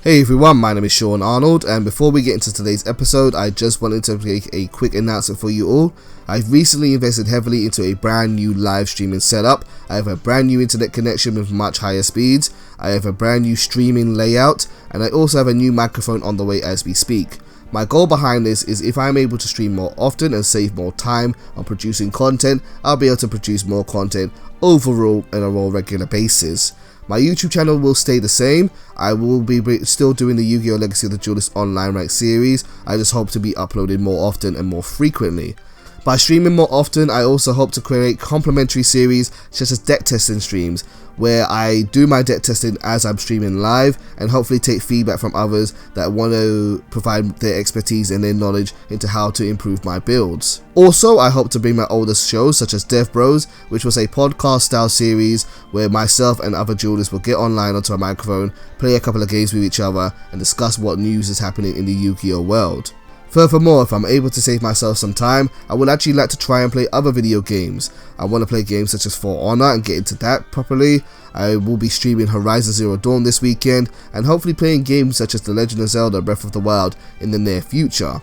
Hey everyone, my name is Sean Arnold, and before we get into today's episode, I just wanted to make a quick announcement for you all. I've recently invested heavily into a brand new live streaming setup. I have a brand new internet connection with much higher speeds, I have a brand new streaming layout, and I also have a new microphone on the way as we speak. My goal behind this is if I'm able to stream more often and save more time on producing content, I'll be able to produce more content overall on a more regular basis. My YouTube channel will stay the same. I will be still doing the Yu-Gi-Oh! Legacy of the Duelist online rank series. I just hope to be uploading more often and more frequently. By streaming more often, I also hope to create complementary series such as deck testing streams, where I do my deck testing as I'm streaming live and hopefully take feedback from others that want to provide their expertise and their knowledge into how to improve my builds. Also, I hope to bring my older shows such as Dev Bros, which was a podcast style series where myself and other duelists will get online onto a microphone, play a couple of games with each other and discuss what news is happening in the Yu-Gi-Oh! World. Furthermore, if I'm able to save myself some time, I would actually like to try and play other video games. I want to play games such as For Honor and get into that properly. I will be streaming Horizon Zero Dawn this weekend and hopefully playing games such as The Legend of Zelda Breath of the Wild in the near future.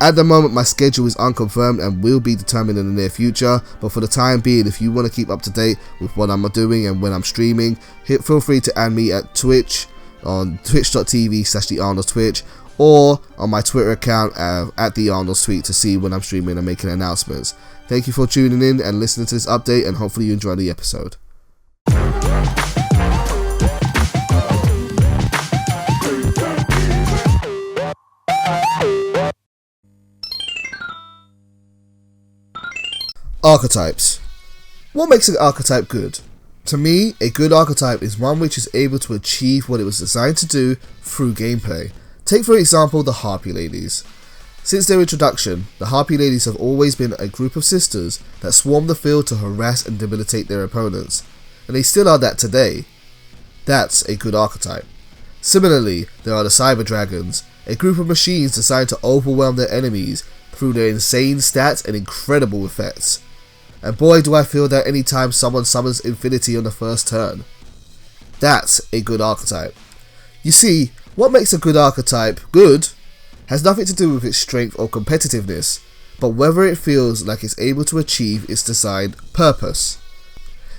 At the moment, my schedule is unconfirmed and will be determined in the near future, but for the time being, if you want to keep up to date with what I'm doing and when I'm streaming, feel free to add me at Twitch on twitch.tv/thearnoldtwitch, or on my Twitter account at @thearnoldtweet to see when I'm streaming and making announcements. Thank you for tuning in and listening to this update, and hopefully you enjoy the episode. Archetypes. What makes an archetype good? To me, a good archetype is one which is able to achieve what it was designed to do through gameplay. Take for example the Harpy Ladies. Since their introduction, the Harpy Ladies have always been a group of sisters that swarm the field to harass and debilitate their opponents, and they still are that today. That's a good archetype. Similarly, there are the Cyber Dragons, a group of machines designed to overwhelm their enemies through their insane stats and incredible effects. And boy do I feel that anytime someone summons Infinity on the first turn. That's a good archetype. You see, what makes a good archetype good has nothing to do with its strength or competitiveness, but whether it feels like it's able to achieve its designed purpose.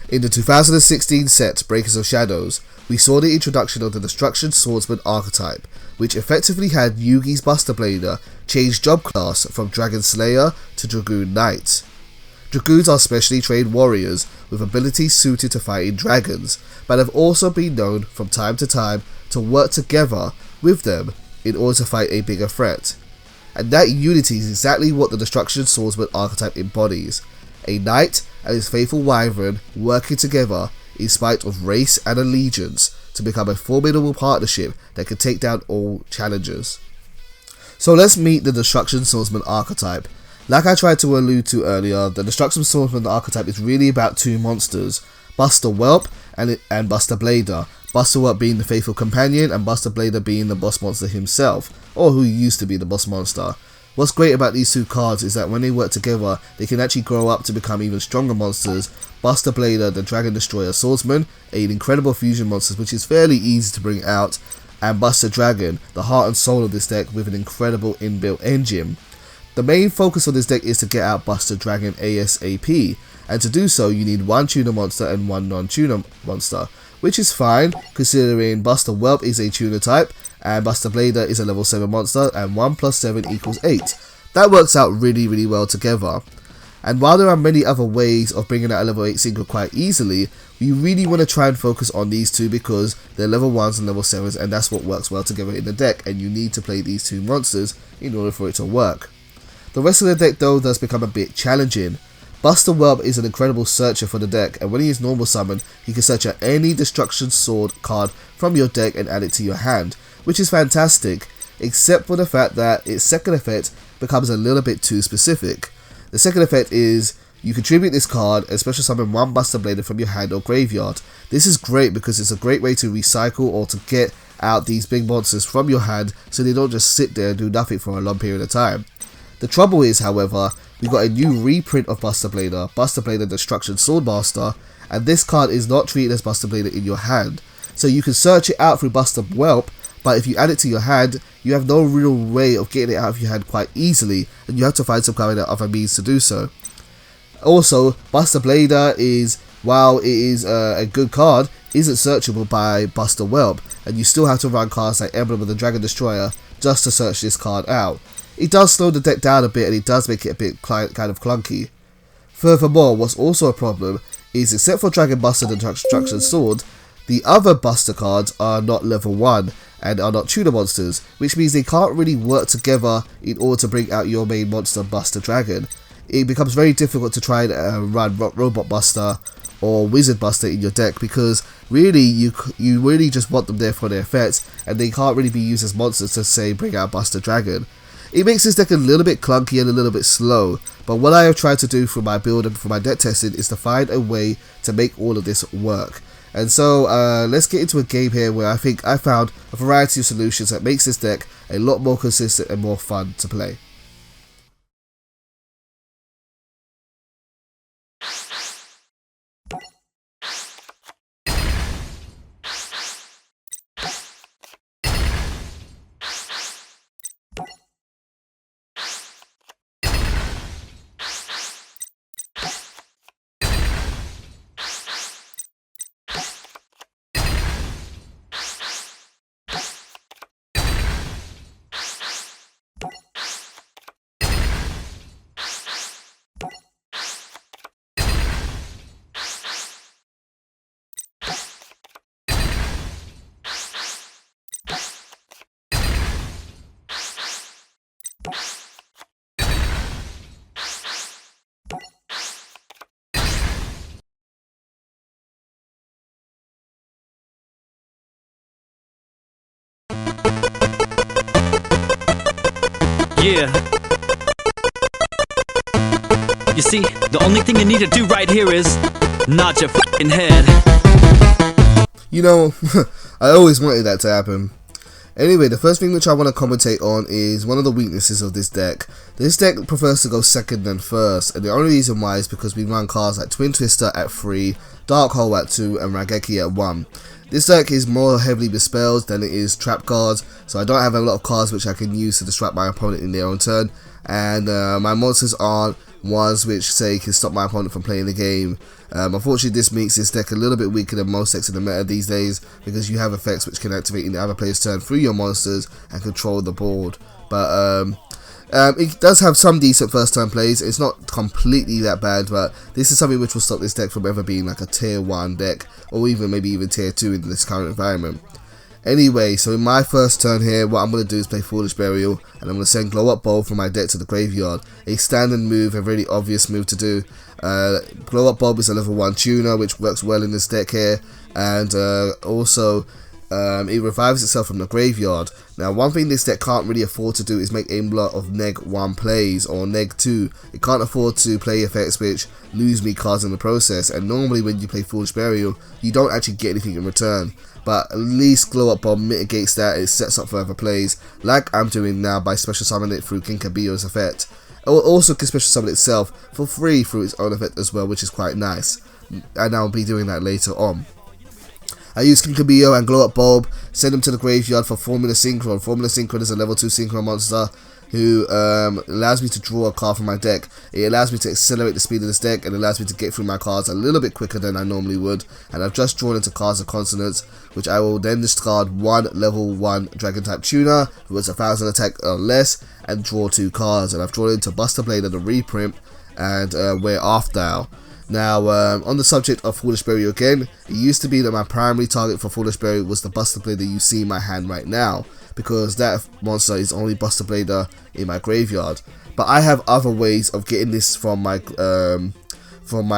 In the 2016 set Breakers of Shadows, we saw the introduction of the Destruction Swordsman archetype, which effectively had Yugi's BUSTA BLADER change job class from Dragon Slayer to Dragoon Knight. Dragoons are specially trained warriors with abilities suited to fighting dragons, but have also been known from time to time to work together with them in order to fight a bigger threat. And that unity is exactly what the Destruction Swordsman archetype embodies. A knight and his faithful wyvern working together in spite of race and allegiance to become a formidable partnership that can take down all challengers. So let's meet the Destruction Swordsman archetype. Like I tried to allude to earlier, the Destruction Swordsman archetype is really about two monsters, BUSTA Whelp and BUSTA BLADER. BUSTA Whelp being the faithful companion and BUSTA BLADER being the boss monster himself, or who used to be the boss monster. What's great about these two cards is that when they work together, they can actually grow up to become even stronger monsters. BUSTA BLADER, the Dragon Destroyer Swordsman, an incredible fusion monster which is fairly easy to bring out, and BUSTA Dragon, the heart and soul of this deck with an incredible inbuilt engine. The main focus of this deck is to get out BUSTA Dragon ASAP, and to do so you need one tuner monster and one non-tuner monster, which is fine considering BUSTA Whelp is a tuner type and BUSTA BLADER is a level 7 monster and 1 plus 7 equals 8. That works out really well together. And while there are many other ways of bringing out a level 8 synchro quite easily, we really want to try and focus on these two because they're level 1s and level 7s, and that's what works well together in the deck, and you need to play these two monsters in order for it to work. The rest of the deck though does become a bit challenging. BUSTA Whelp is an incredible searcher for the deck, and when he is normal summoned, he can search out any Destruction Sword card from your deck and add it to your hand, which is fantastic, except for the fact that its second effect becomes a little bit too specific. The second effect is you contribute this card and special summon one BUSTA BLADER from your hand or graveyard. This is great because it's a great way to recycle or to get out these big monsters from your hand so they don't just sit there and do nothing for a long period of time. The trouble is, however, we got a new reprint of BUSTA BLADER Destruction Swordmaster, and this card is not treated as BUSTA BLADER in your hand. So you can search it out through BUSTA Whelp, but if you add it to your hand, you have no real way of getting it out of your hand quite easily, and you have to find some kind of other means to do so. Also, BUSTA BLADER is, while it is a good card, isn't searchable by BUSTA Whelp, and you still have to run cards like Emblem of the Dragon Destroyer just to search this card out. It does slow the deck down a bit, and it does make it a bit kind of clunky. Furthermore, what's also a problem is, except for Dragon Buster and Destruction Sword, the other Buster cards are not level 1 and are not tuner monsters, which means they can't really work together in order to bring out your main monster, Buster Dragon. It becomes very difficult to try and run Robot Buster or Wizard Buster in your deck, because really you really just want them there for their effects, and they can't really be used as monsters to, say, bring out Buster Dragon. It makes this deck a little bit clunky and a little bit slow, but what I have tried to do for my build and for my deck testing is to find a way to make all of this work. And so let's get into a game here where I think I found a variety of solutions that makes this deck a lot more consistent and more fun to play. Yeah. You see, the only thing you need to do right here is nod your f***ing head. You know, I always wanted that to happen. Anyway, the first thing which I want to commentate on is one of the weaknesses of this deck. This deck prefers to go second than first, and the only reason why is because we run cards like Twin Twister at 3, Dark Hole at 2, and Raigeki at 1. This deck is more heavily bespelled than it is trap cards, so I don't have a lot of cards which I can use to distract my opponent in their own turn, and my monsters aren't ones which, say, can stop my opponent from playing the game. Unfortunately, this makes this deck a little bit weaker than most decks in the meta these days, because you have effects which can activate in the other player's turn through your monsters and control the board. But it does have some decent first turn plays. It's not completely that bad, but this is something which will stop this deck from ever being like a tier 1 deck, or maybe even tier 2 in this current environment. Anyway, so in my first turn here, what I'm going to do is play Foolish Burial, and I'm going to send Glow Up Bulb from my deck to the graveyard. A standard move, a really obvious move to do. Glow Up Bulb is a level 1 tuner, which works well in this deck here, and also it revives itself from the graveyard. Now, one thing this deck can't really afford to do is make a lot of neg1 plays or neg2. It can't afford to play effects which lose me cards in the process, and normally when you play Foolish Burial, you don't actually get anything in return. But at least Glow Up Bulb mitigates that. It sets up for other plays, like I'm doing now by special summoning it through Kinkabiyo's effect. It will also can special summon itself for free through its own effect as well, which is quite nice, and I'll be doing that later on. I use Kinkabiyo and Glow Up Bulb, send them to the graveyard for Formula Synchron. Formula Synchron is a level 2 Synchron monster who allows me to draw a card from my deck. It allows me to accelerate the speed of this deck, and allows me to get through my cards a little bit quicker than I normally would. And I've just drawn into cards of consonants, which I will then discard one level 1 Dragon type tuner who has 1000 attack or less, and draw 2 cards. And I've drawn into BUSTA BLADER, the reprint, and We're After. Now, on the subject of Foolish Burial again, it used to be that my primary target for Foolish Burial was the BUSTA BLADER you see in my hand right now, because that monster is only BUSTA BLADER in my graveyard. But I have other ways of getting this from my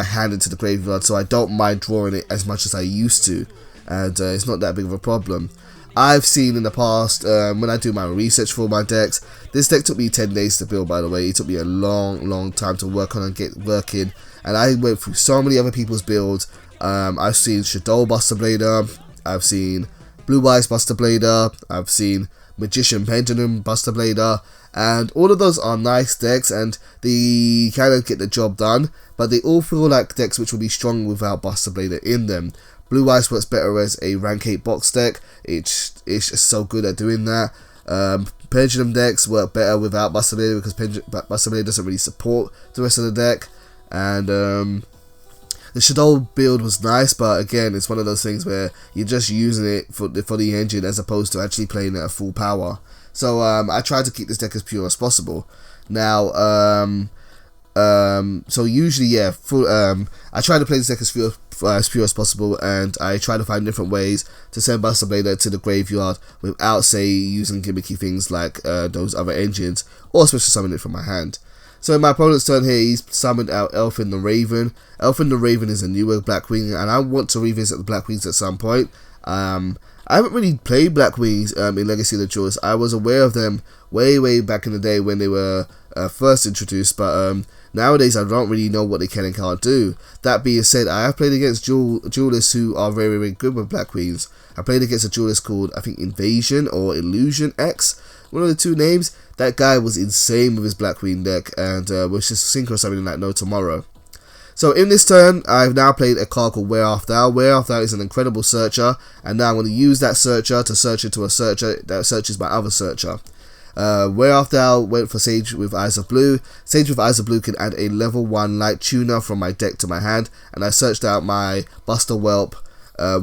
hand into the graveyard, so I don't mind drawing it as much as I used to, and it's not that big of a problem. I've seen in the past, when I do my research for my decks, this deck took me 10 days to build, by the way. It took me a long time to work on and get working, and I went through so many other people's builds. I've seen Shadow BUSTA BLADER, I've seen Blue Eyes BUSTA BLADER, I've seen Magician Pendulum BUSTA BLADER, and all of those are nice decks, and they kind of get the job done, but they all feel like decks which will be strong without BUSTA BLADER in them. Blue Ice works better as a rank 8 box deck. It's just so good at doing that. Pendulum decks work better without Busta Blader because Busta Blader doesn't really support the rest of the deck. And the Shadow build was nice, but again, it's one of those things where you're just using it for the engine as opposed to actually playing it at full power. So I tried to keep this deck as pure as possible. Now, so usually, yeah, I try to play this deck as pure as possible, and I try to find different ways to send Busta Blader to the graveyard without, say, using gimmicky things like those other engines, or especially summoning it from my hand. So in my opponent's turn here, he's summoned out Elfin the Raven. Elfin the Raven is a newer Blackwing, and I want to revisit the Blackwings at some point. I haven't really played Blackwings in Legacy of the Duelist. I was aware of them way back in the day when they were first introduced, but nowadays I don't really know what they can and can't do. That being said, I have played against duelists who are very good with Blackwings. I played against a duelist called, I think, Invasion or Illusion X, one of the two names. That guy was insane with his Blackwing deck and was just synchro summoning like no tomorrow. So in this turn, I've now played a card called Wear Off Thou. Wear Off Thou is an incredible searcher, and now I'm going to use that searcher to search into a searcher that searches my other searcher. Wear Off Thou went for Sage with Eyes of Blue. Sage with Eyes of Blue can add a level 1 light tuner from my deck to my hand, and I searched out my Busta Whelp,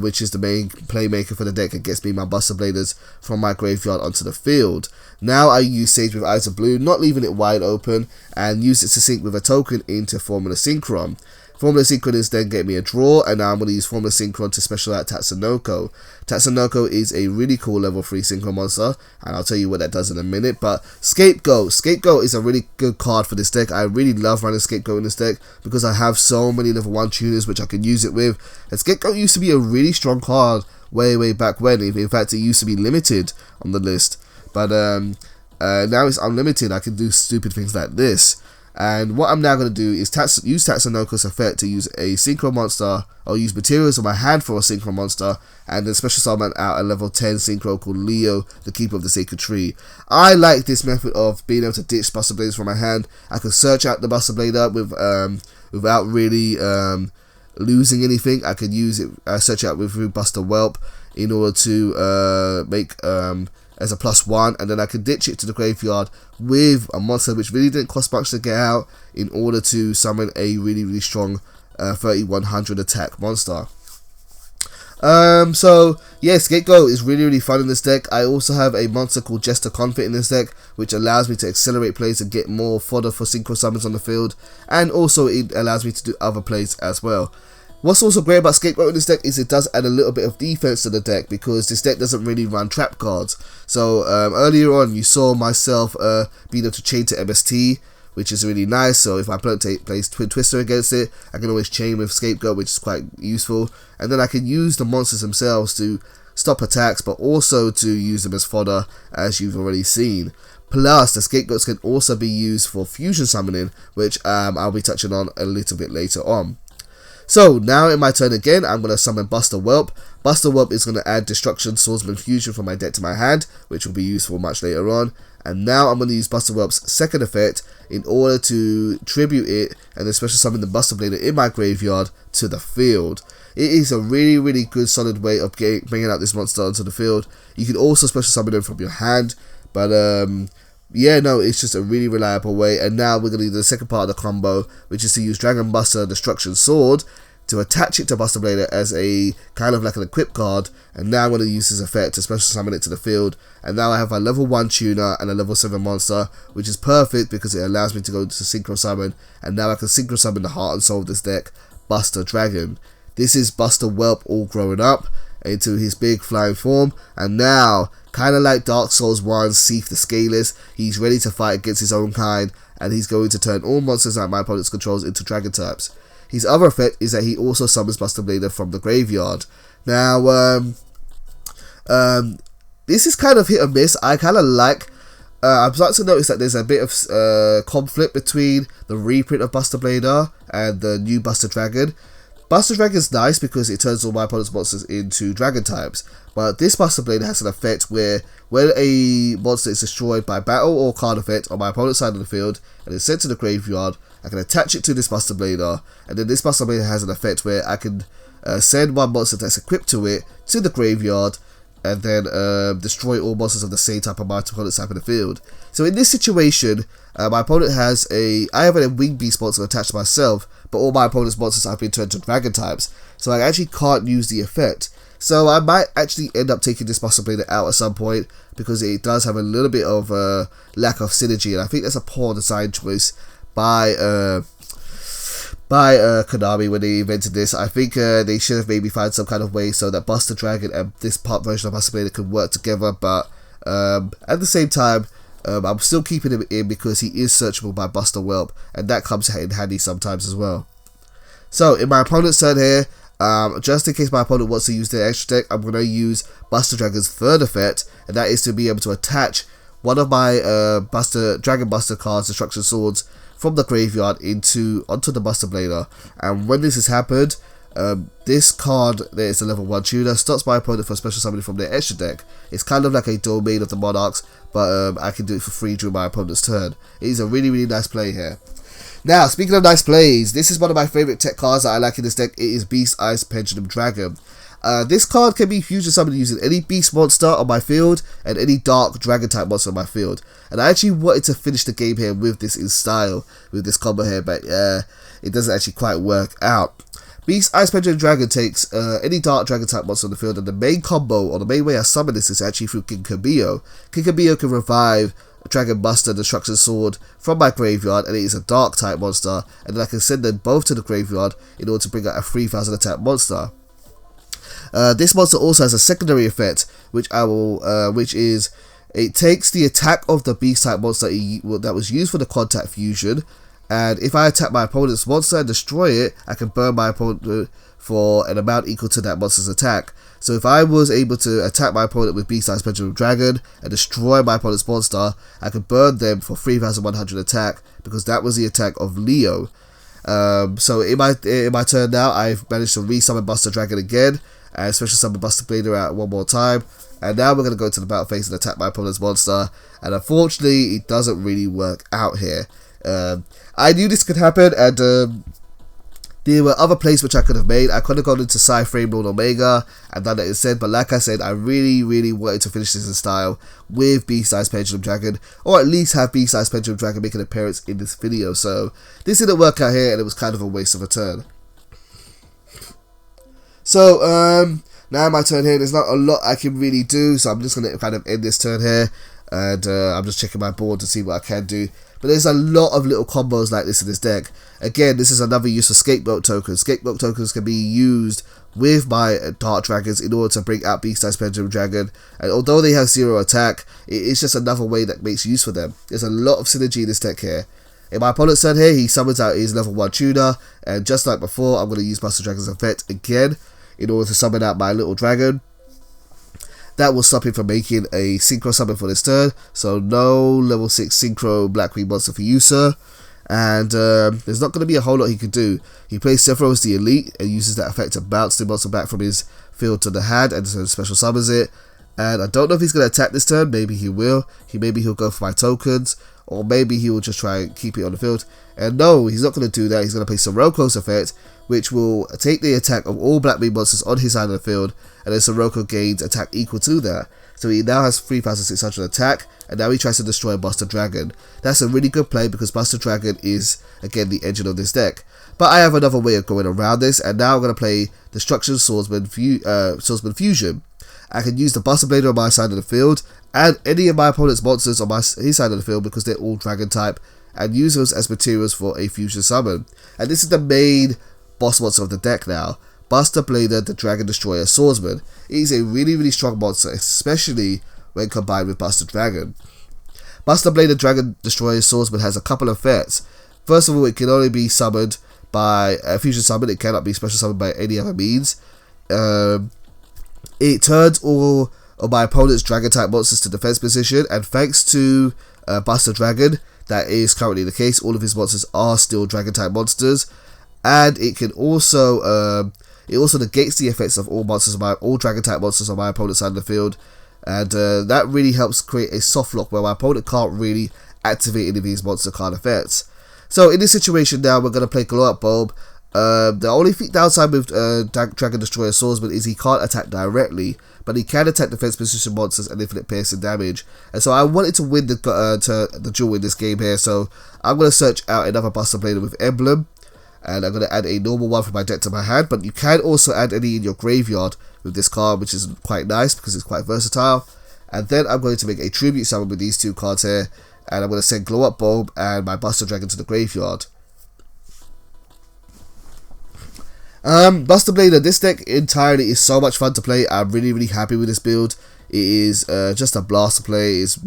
which is the main playmaker for the deck and gets me my Busta Bladers from my graveyard onto the field. Now I use Sage with Eyes of Blue, not leaving it wide open, and use it to sync with a token into Formula Synchron. Formula Synchron is then get me a draw, and now I'm going to use Formula Synchron to special out Tatsunoko. Tatsunoko is a really cool level 3 synchro monster, and I'll tell you what that does in a minute. But Scapegoat is a really good card for this deck. I really love running Scapegoat in this deck because I have so many level 1 tuners which I can use it with. And Scapegoat used to be a really strong card way back when. In fact, it used to be limited on the list, but now it's unlimited. I can do stupid things like this. And what I'm now going to do is use Tatsunoko's effect to use a synchro monster, or use materials on my hand for a synchro monster, and then special summon out a level 10 synchro called Leo, the Keeper of the Sacred Tree. I like this method of being able to ditch Busta Bladers from my hand. I can search out the Busta Blader without really losing anything. I can use it, search out with Busta Whelp in order to make as a +1, and then I can ditch it to the graveyard with a monster which really didn't cost much to get out in order to summon a really strong 3100 attack monster. So yeah, Scapegoat is really fun in this deck. I also have a monster called Jester Confit in this deck, which allows me to accelerate plays and get more fodder for synchro summons on the field, and also it allows me to do other plays as well. What's also great about Scapegoat in this deck is it does add a little bit of defense to the deck, because this deck doesn't really run trap cards. So earlier on you saw myself being able to chain to MST, which is really nice. So if my opponent plays Twin Twister against it, I can always chain with Scapegoat, which is quite useful. And then I can use the monsters themselves to stop attacks, but also to use them as fodder, as you've already seen. Plus, the Scapegoats can also be used for fusion summoning, which I'll be touching on a little bit later on. So now in my turn again, I'm going to summon Busta Whelp. Busta Whelp is going to add Destruction Swordsman Fusion from my deck to my hand, which will be useful much later on. And now I'm going to use Busta Whelp's second effect in order to tribute it and then special summon the Busta Blader in my graveyard to the field. It is a really good solid way of bringing out this monster onto the field. You can also special summon them from your hand, but yeah, no, it's just a really reliable way. And now we're going to do the second part of the combo, which is to use Dragon Buster Destruction Sword to attach it to Busta Blader as a kind of like an equip card. And now I'm going to use this effect to special summon it to the field. And now I have a level 1 tuner and a level 7 monster, which is perfect because it allows me to go to synchro summon. And now I can synchro summon the heart and soul of this deck, Busta Dragon. This is Busta Whelp all grown up into his big flying form, and now, kind of like Dark Souls 1's Seath the Scaleless, he's ready to fight against his own kind, and he's going to turn all monsters that my opponent's controls into dragon types. His other effect is that he also summons Busta Blader from the graveyard. Now, this is kind of hit or miss. I kind of like, I'm starting to notice that there's a bit of conflict between the reprint of Busta Blader and the new Busta Dragon. Busta Dragon is nice because it turns all my opponent's monsters into dragon types, but this Busta Blader has an effect where when a monster is destroyed by battle or card effect on my opponent's side of the field and is sent to the graveyard, I can attach it to this Busta Blader, and then this Busta Blader has an effect where I can send one monster that's equipped to it to the graveyard, and then destroy all monsters of the same type of my opponent's type in the field. So in this situation, my opponent has I have a wing beast monster attached to myself, but all my opponent's monsters have been turned to dragon types, so I actually can't use the effect. So I might actually end up taking this Buster Blader out at some point, because it does have a little bit of lack of synergy, and I think that's a poor design choice by Konami when they invented this. I think they should have maybe found some kind of way so that Buster Dragon and this part version of Buster Blader could work together, but at the same time, I'm still keeping him in because he is searchable by Buster Whelp, and that comes in handy sometimes as well. So in my opponent's turn here, just in case my opponent wants to use their extra deck, I'm going to use Buster Dragon's third effect, and that is to be able to attach one of my Dragon Buster cards, Destruction Swords, from the graveyard onto the Buster Blader. And when this has happened, this card, there is a level 1 tuner, stops my opponent from special summoning from their extra deck. It's kind of like a domain of the Monarchs, but I can do it for free during my opponent's turn. It is a really, really nice play here. Now, speaking of nice plays, this is one of my favorite tech cards that I like in this deck. It is Beast Eyes Pendulum Dragon. This card can be fusion summoned using any beast monster on my field and any dark dragon type monster on my field. And I actually wanted to finish the game here with this in style, with this combo here, but it doesn't actually quite work out. Beast Ice Pendulum Dragon takes any dark dragon type monster on the field, and the main combo, or the main way I summon this, is actually through King Kabio. King Kabio can revive Dragon Buster Destruction Sword from my graveyard, and it is a dark type monster, and then I can send them both to the graveyard in order to bring out a 3000 attack monster. This monster also has a secondary effect, which is it takes the attack of the beast type monster that was used for the contact fusion, and if I attack my opponent's monster and destroy it, I can burn my opponent for an amount equal to that monster's attack. So if I was able to attack my opponent with Beast Eyes Pendulum Dragon and destroy my opponent's monster, I could burn them for 3100 attack, because that was the attack of Leo. So in my turn now, I've managed to re-summon Buster Dragon again, and special summon Buster Blader out one more time. And now we're going to go to the battle phase and attack my opponent's monster, and unfortunately it doesn't really work out here. I knew this could happen, and there were other plays which I could have made. I could have gone into Psy Frame Lord Omega and done it instead, but like I said, I really, really wanted to finish this in style with Beast Eyes Pendulum Dragon, or at least have Beast Eyes Pendulum Dragon make an appearance in this video. So this didn't work out here, and it was kind of a waste of a turn. So now my turn here, there's not a lot I can really do, so I'm just going to kind of end this turn here, and I'm just checking my board to see what I can do. But there's a lot of little combos like this in this deck. Again, this is another use of Scapegoat tokens. Scapegoat tokens can be used with my Dark Dragons in order to bring out Beast Eyes Pendulum Dragon. And although they have 0 attack, it's just another way that makes use for them. There's a lot of synergy in this deck here. In my opponent's turn here, he summons out his level 1 tuner. And just like before, I'm going to use Buster Dragon's effect again in order to summon out my little dragon. That will stop him from making a synchro summon for this turn, so no level 6 synchro Black Queen monster for you, sir. And there's not going to be a whole lot he can do. He plays Sephiroth the Elite and uses that effect to bounce the monster back from his field to the hand, and so special summons it. And I don't know if he's going to attack this turn. Maybe he will. Maybe he'll go for my tokens, or maybe he will just try and keep it on the field. And no, he's not going to do that. He's going to play Siroko's effect, which will take the attack of all Black Queen monsters on his side of the field, and then Sirocco gains attack equal to that. So he now has 3600 attack, and now he tries to destroy Buster Dragon. That's a really good play, because Buster Dragon is, again, the engine of this deck. But I have another way of going around this, and now I'm going to play Destruction Swordsman Fusion. I can use the Buster Blader on my side of the field, and any of my opponent's monsters on his side of the field, because they're all Dragon type, and use those as materials for a fusion summon. And this is the main boss monster of the deck now. Buster Blader, the Dragon Destroyer Swordsman. It is a really, really strong monster, especially when combined with Buster Dragon. Buster Blader Dragon Destroyer Swordsman has a couple of effects. First of all, it can only be summoned by a fusion summon. It cannot be special summoned by any other means. It turns all of my opponent's Dragon type monsters to defense position, and thanks to Buster Dragon, that is currently the case. All of his monsters are still Dragon type monsters, and it can also negates the effects of all Dragon type monsters on my opponent's side of the field, and that really helps create a soft lock where my opponent can't really activate any of these monster card effects. So in this situation now, we're going to play Glow Up Bulb. The only downside with Dragon Destroyer Swordsman is he can't attack directly, but he can attack defense position monsters and infinite piercing damage. And so I wanted to win the duel in this game here, so I'm going to search out another Buster Blader with Emblem, and I'm going to add a normal one from my deck to my hand, but you can also add any in your graveyard with this card, which is quite nice because it's quite versatile. And then I'm going to make a tribute summon with these two cards here, and I'm going to send Glow Up Bulb and my Buster Dragon to the graveyard. Buster Blader, this deck entirely is so much fun to play. I'm really happy with this build. It is just a blast to play. It's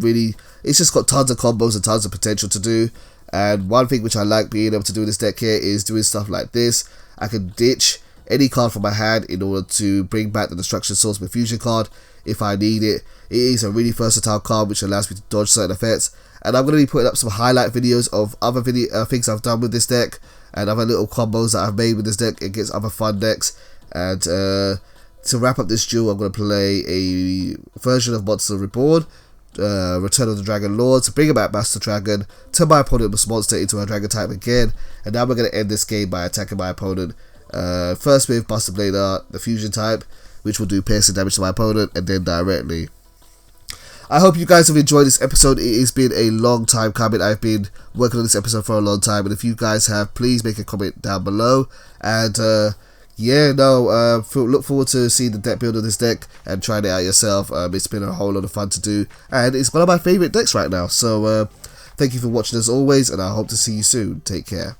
just got tons of combos and tons of potential to do. And one thing which I like being able to do in this deck here is doing stuff like this. I can ditch any card from my hand in order to bring back the Destruction Swordsman Fusion card if I need it. It is a really versatile card which allows me to dodge certain effects. And I'm going to be putting up some highlight videos of other things I've done with this deck, and other little combos that I've made with this deck against other fun decks. And to wrap up this duel, I'm going to play a version of Monster Reborn, Return of the Dragon Lord, to bring back Master Dragon, turn my opponent's monster into a Dragon type again, and now we're going to end this game by attacking my opponent. First with Buster Blader, the Fusion type, which will do piercing damage to my opponent, and then directly. I hope you guys have enjoyed this episode. It has been a long time coming. I've been working on this episode for a long time, and if you guys have, please make a comment down below. And look forward to seeing the deck build of this deck and trying it out yourself. It's been a whole lot of fun to do, and it's one of my favourite decks right now. So thank you for watching as always, and I hope to see you soon. Take care.